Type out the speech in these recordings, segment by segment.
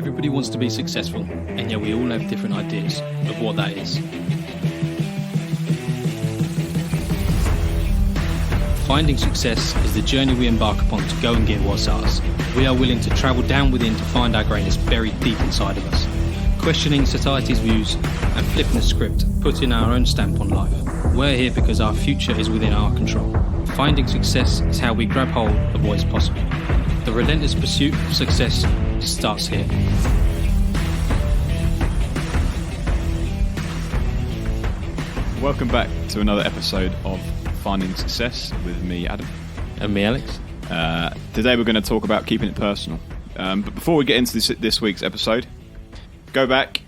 Everybody wants to be successful, and yet we all have different ideas of what that is. Finding success is the journey we embark upon to go and get what's ours. We are willing to travel down within to find our greatness buried deep inside of us, questioning society's views and flipping the script, putting our own stamp on life. We're here because our future is within our control. Finding success is how we grab hold of what is possible. The relentless pursuit of success starts here. Welcome back to another episode of Finding Success with me, Adam. And me, Alex. Today we're going to talk about keeping it personal. But before we get into this week's episode, go back,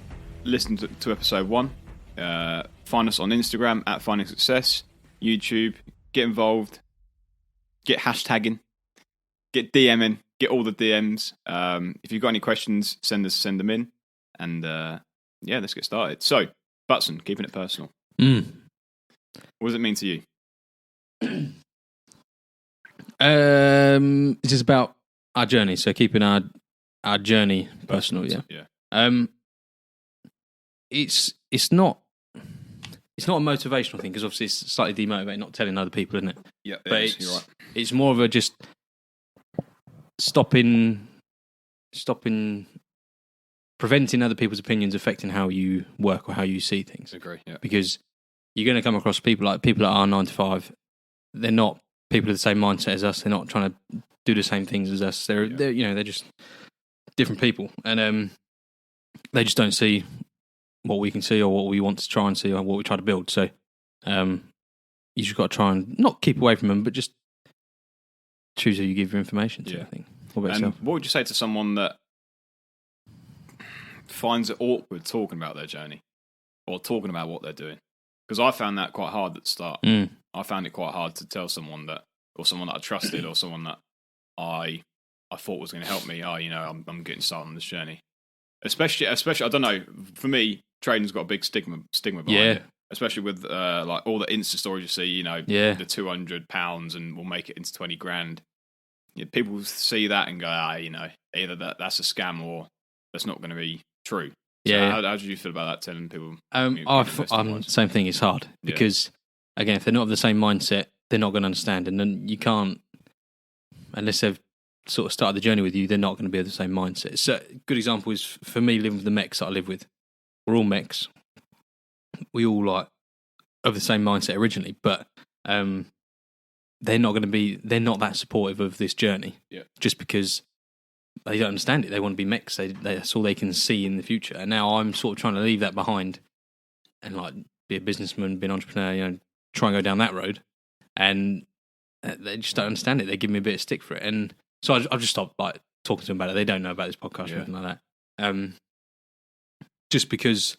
listen to episode 1. Find us on Instagram at Finding Success, YouTube. Get involved. Get hashtagging. Get DMing. Get all the DMs. If you've got any questions, send them in. And let's get started. So, Butson, keeping it personal. What does it mean to you? It's just about our journey. So keeping our journey personal. Yeah. It's not a motivational thing because obviously it's slightly demotivating, not telling other people, isn't it? Yeah, but you're right. It's more of a just stopping, preventing other people's opinions affecting how you work or how you see things. I agree. Yeah. Because you're going to come across people that are 9 to 5. They're not people with the same mindset as us. They're not trying to do the same things as us. They're just different people, and they just don't see what we can see or what we want to try and see or what we try to build. So you just got to try and not keep away from them, but just choose who you give your information to. Yeah. I think. What about yourself? What would you say to someone that finds it awkward talking about their journey or talking about what they're doing? Because I found that quite hard at the start. I found it quite hard to tell someone that I trusted, or someone that I thought was going to help me. I'm getting started on this journey. Especially, I don't know. For me, trading's got a big stigma behind it. Especially with like all the Insta stories you see. The £200 and we'll make it into 20 grand. People see that and go, either that's a scam or that's not going to be true. So how did you feel about that? Telling people? Same thing. It's hard because again, if they're not of the same mindset, they're not going to understand, and then you can't, unless they've sort of started the journey with you, they're not going to be of the same mindset. So, a good example is for me living with the mechs that I live with. We're all mechs. We all like of the same mindset originally, but they're not that supportive of this journey. Yeah. Just because they don't understand it. They want to be mechs. That's all they can see in the future. And now I'm sort of trying to leave that behind and like be a businessman, be an entrepreneur, try and go down that road. And they just don't understand it. They give me a bit of stick for it. And so I've just stopped like talking to them about it. They don't know about this podcast or anything like that. Just because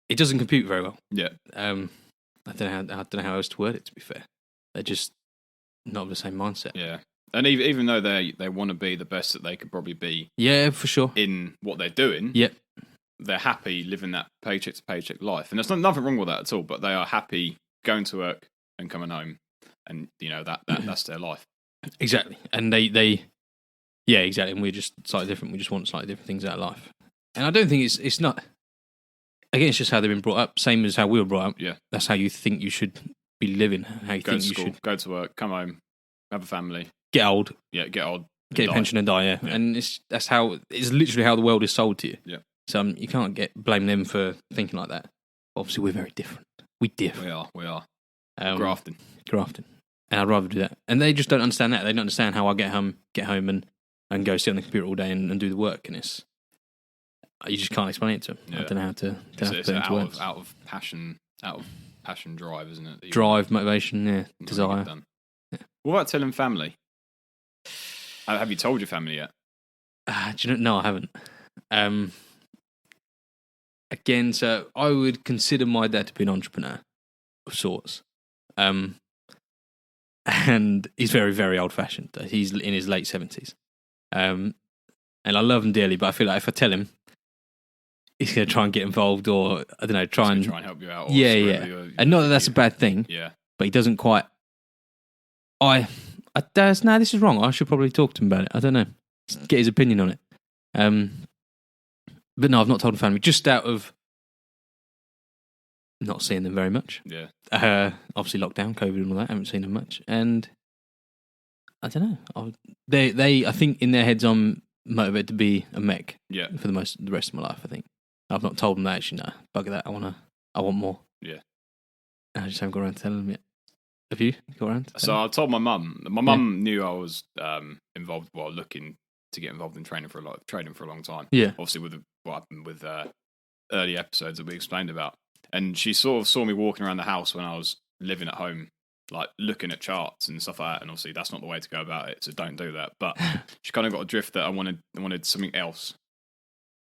it doesn't compute very well. Yeah. I don't know how else to word it, to be fair. They're just not of the same mindset. Yeah. And even though they want to be the best that they could probably be, for sure, in what they're doing, they're happy living that paycheck to paycheck life, and there's nothing wrong with that at all. But they are happy going to work and coming home, and that's their life. Exactly, and they exactly. And we're just slightly different. We just want slightly different things out of life, and I don't think it's not. Again, it's just how they've been brought up, same as how we were brought up. Yeah, that's how you think you should be living. How you go think to you school, should go to work, come home, have a family. Get old. Yeah, get old. Get a pension and die, yeah. And it's literally how the world is sold to you. Yeah. So you can't blame them for thinking like that. Obviously, we're very different. We differ. We are. Grafting. And I'd rather do that. And they just don't understand that. They don't understand how I get home and go sit on the computer all day and do the work. And you just can't explain it to them. Yeah. I don't know how to put it into words. Out of passion, drive, isn't it? Drive, motivation, desire. Yeah. What about telling family? Have you told your family yet? Do you know? No, I haven't. Again, so I would consider my dad to be an entrepreneur of sorts. And he's very, very old-fashioned. He's in his late 70s. And I love him dearly, but I feel like if I tell him, he's going to try and get involved or, I don't know, try and help you out. And not that that's a bad thing. Yeah. But he doesn't quite... this is wrong. I should probably talk to him about it. I don't know. Get his opinion on it. But no, I've not told the family, just out of not seeing them very much. Yeah. Obviously lockdown, COVID and all that, I haven't seen them much. And I don't know. They I think in their heads I'm motivated to be a mech for the rest of my life, I think. I've not told them that, actually, no. Bugger that, I want more. Yeah. I just haven't got around to telling them yet. Have you got around to So I told my mum. My mum knew I was involved, looking to get involved in trading for a long time. Yeah. Obviously with what happened with early episodes that we explained about. And she sort of saw me walking around the house when I was living at home, like looking at charts and stuff like that. And obviously that's not the way to go about it, so don't do that. But she kind of got a drift that I wanted something else.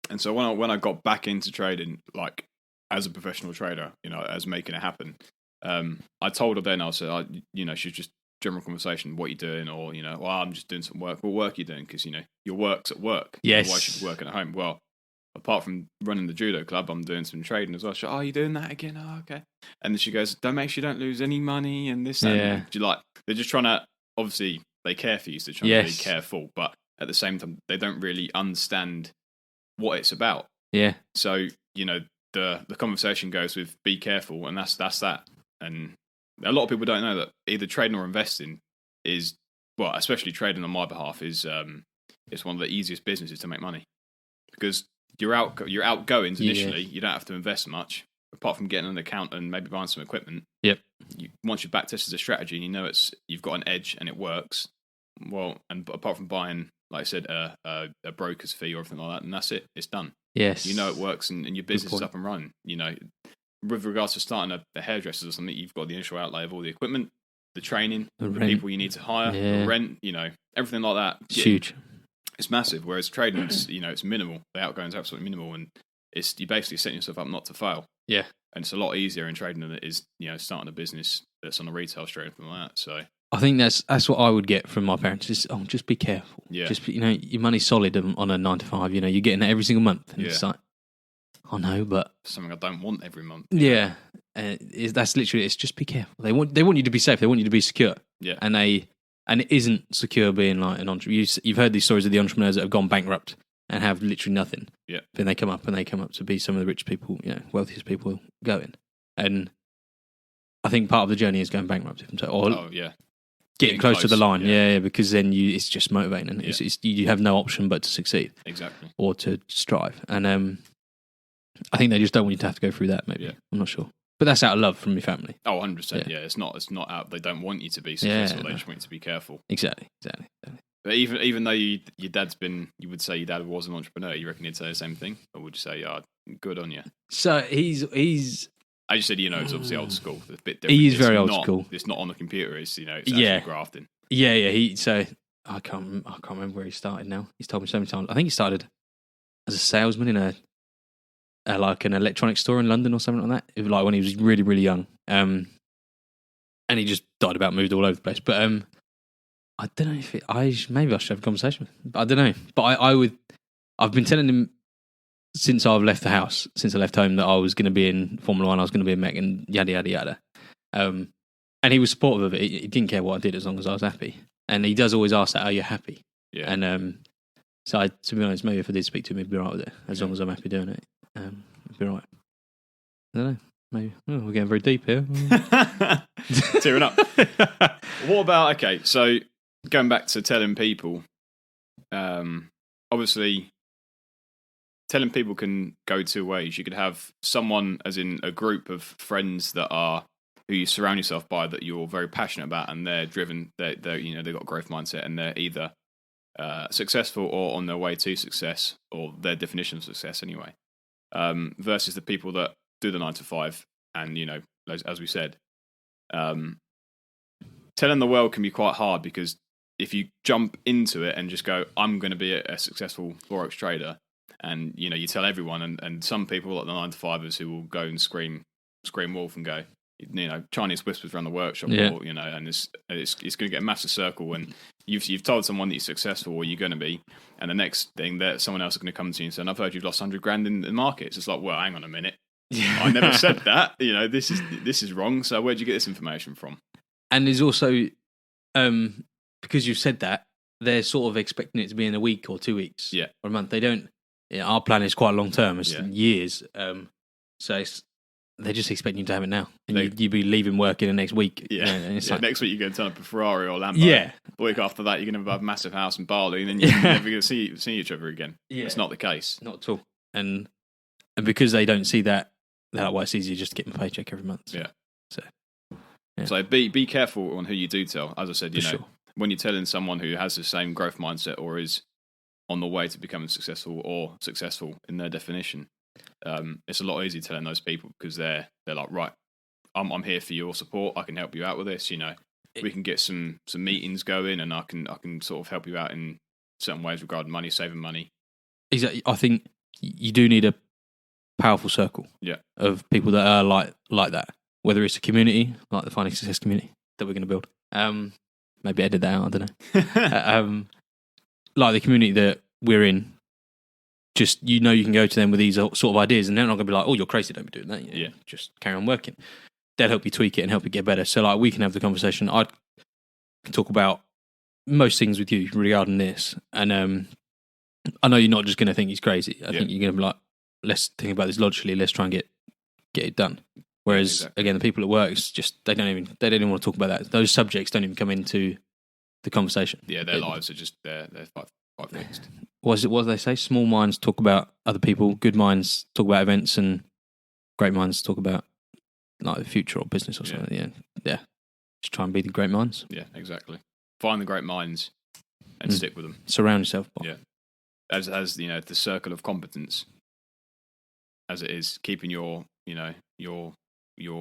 And so when I got back into trading, like as a professional trader, as making it happen, I told her then, I said, she was just general conversation, what you doing? Or, well, I'm just doing some work. What work are you doing? Because, your work's at work. Yes. Why should you be working at home? Well, apart from running the judo club, I'm doing some trading as well. She said, you doing that again? Oh, okay. And then she goes, don't make sure you don't lose any money and this, that. Yeah. And they're just trying to, obviously, they care for you, so they're trying to be careful. But at the same time, they don't really understand what it's about. Yeah. So, the conversation goes with be careful, and that's that. And a lot of people don't know that either trading or investing is, well, especially trading on my behalf, is one of the easiest businesses to make money. Because your outgoings initially, you don't have to invest much, apart from getting an account and maybe buying some equipment. Yep. Once you've backtested the strategy and you've got an edge and it works, well, and apart from buying, like I said, a broker's fee or everything like that, and that's it. It's done. Yes. It works and your business is up and running. With regards to starting a hairdresser or something, you've got the initial outlay of all the equipment, the training, the people you need to hire, the rent, everything like that. It's huge. It's massive. Whereas trading, it's minimal. The outgoings are absolutely minimal, and you basically setting yourself up not to fail. Yeah. And it's a lot easier in trading than it is, starting a business that's on a retail street or anything like that. So I think that's what I would get from my parents is, just be careful. Yeah. Just your money's solid on a 9 to 5. You're getting it every single month. And it's like, I know, but something I don't want every month. Yeah. That's literally, it's just be careful. They want you to be safe. They want you to be secure. Yeah. And it isn't secure being like an entrepreneur. You've heard these stories of the entrepreneurs that have gone bankrupt and have literally nothing. Yeah. Then they come up to be some of the rich people, wealthiest people going. And I think part of the journey is going bankrupt. Getting close to the line, because then it's just motivating, and you have no option but to succeed, exactly, or to strive. And I think they just don't want you to have to go through that. Maybe I'm not sure, but that's out of love from your family. Oh, 100%. Yeah, it's not out. They don't want you to be successful. They just want you to be careful. Exactly. But even though your dad's been, you would say your dad was an entrepreneur. You reckon he'd say the same thing, or would you say, good on you? So he's. I just said, it's obviously old school. It's a bit different. He is very old school. It's not on the computer. It's actually grafting. Yeah. So I can't remember where he started now. He's told me so many times. I think he started as a salesman in a like an electronics store in London or something like that. It was like when he was really, really young. And he just died about, moved all over the place. But I don't know maybe I should have a conversation with him. I don't know. But I've been telling him since I've left the house, since I left home, that I was going to be in Formula One, I was going to be a mech, and yada, yada, yada. And he was supportive of it. He didn't care what I did as long as I was happy. And he does always ask that, are you happy? Yeah. And so to be honest, maybe if I did speak to him, he'd be right with it. As long as I'm happy doing it, it'd be right. I don't know. Maybe. Oh, we're getting very deep here. Tearing up. What about, so going back to telling people, obviously, telling people can go two ways. You could have someone, as in a group of friends who you surround yourself by, that you're very passionate about, and they're driven. They've got a growth mindset, and they're either successful or on their way to success, or their definition of success anyway. Versus the people that do the 9 to 5, and as we said, telling the world can be quite hard, because if you jump into it and just go, I'm going to be a successful Forex trader. And, you tell everyone, and some people, like the 9 to 5ers, who will go and scream wolf and go, Chinese whispers around the workshop, or, and it's going to get a massive circle. And you've told someone that you're successful, or you're going to be, and the next thing that someone else is going to come to you and say, I've heard you've lost 100 grand in the markets. It's like, well, hang on a minute. I never said that. This is wrong. So where'd you get this information from? And there's also, because you've said that, they're sort of expecting it to be in a week or 2 weeks, or a month. They don't. our plan is quite long term. It's Yeah. years. So they just expect you to have it now, and you'd be leaving work in the next week. Yeah, and it's like, next week you're going to turn up a Ferrari or Lambo. Yeah. The week after that, you're going to have a massive house in Bali, and then you're never going to see each other again. Yeah. It's not the case. Not at all. And because they don't see that, they're like, well, it's easier just to get my paycheck every month. Yeah. So, So be careful on who you do tell. As I said, you know, sure. when you're telling someone who has the same growth mindset or is on the way to becoming successful or successful in their definition, it's a lot easier telling those people because they're like, right, I'm here for your support. I can help you out with this. You know, we can get some meetings going, and I can sort of help you out in certain ways regarding money, saving money. Exactly. I think you do need a powerful circle of people that are like that. Whether it's a community, like the Finding Success community that we're going to build. Maybe edit that out, I don't know. Like the community that we're in, just, you can go to them with these sort of ideas, and they're not going to be like, oh, you're crazy, don't be doing that. Yeah. Just carry on working. They'll help you tweak it and help you get better. So like we can have the conversation. I can talk about most things with you regarding this. And I know you're not just going to think he's crazy. I think you're going to be like, let's think about this logically. Let's try and get it done. Whereas again, the people at work, it's just they don't even want to talk about that. Those subjects don't even come into the conversation. Yeah, their lives are just they're quite fixed. What do they say? Small minds talk about other people. Good minds talk about events, and great minds talk about like the future or business or something. Yeah. Just try and be the great minds. Yeah, exactly. Find the great minds and stick with them. Surround yourself. Yeah, as the circle of competence, as it is, keeping your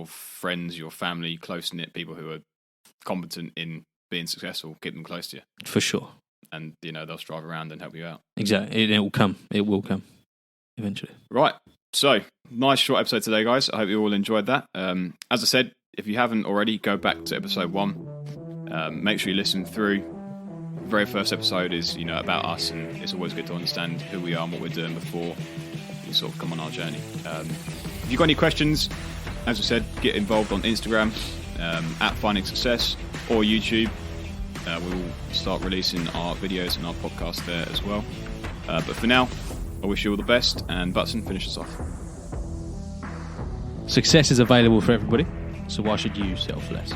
friends, your family, close knit people who are competent in being successful. Keep them close to you For sure. and they'll strive around and help you out. Exactly. It will come. It will come eventually. Right. So, nice short episode today, guys. I hope you all enjoyed that. As I said, if you haven't already, go back to episode 1. Make sure you listen through. The very first episode is, about us, and it's always good to understand who we are and what we're doing before you sort of come on our journey. If you've got any questions, as I said, get involved on Instagram, at Finding Success, or YouTube. We'll start releasing our videos and our podcast there as well. But for now, I wish you all the best, and Butson, finish us off. Success is available for everybody, so why should you settle for less?